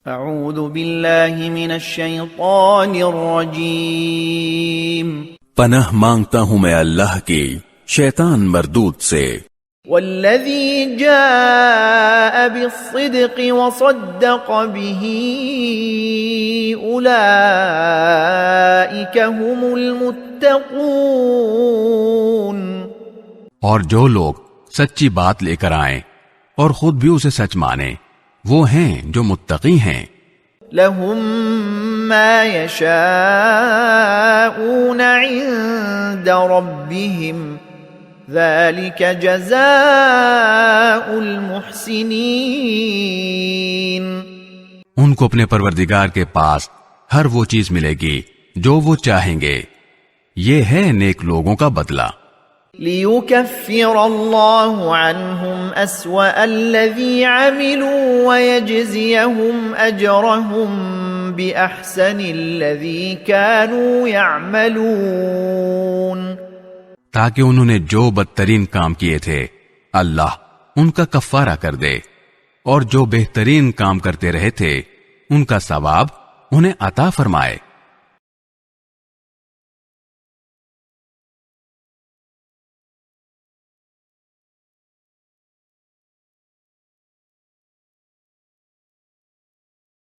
اعوذ باللہ من الشیطان الرجیم پناہ مانگتا ہوں میں اللہ کی شیطان مردود سے۔ والذی جاء بالصدق وصدق به اولئک هم المتقون، اور جو لوگ سچی بات لے کر آئیں اور خود بھی اسے سچ مانیں وہ ہیں جو متقی ہیں۔ لهم ما يشاءون عند ربهم ذلك جزاء المحسنین، ان کو اپنے پروردگار کے پاس ہر وہ چیز ملے گی جو وہ چاہیں گے، یہ ہے نیک لوگوں کا بدلہ۔ لِيُكَفِّرَ اللَّهُ عَنْهُمْ أَسْوَأَ الَّذِي عَمِلُوا وَيَجْزِيَهُمْ أَجْرَهُمْ بِأَحْسَنِ الَّذِي كَانُوا يَعْمَلُونَ، تاکہ انہوں نے جو بدترین کام کیے تھے اللہ ان کا کفارہ کر دے، اور جو بہترین کام کرتے رہے تھے ان کا ثواب انہیں عطا فرمائے۔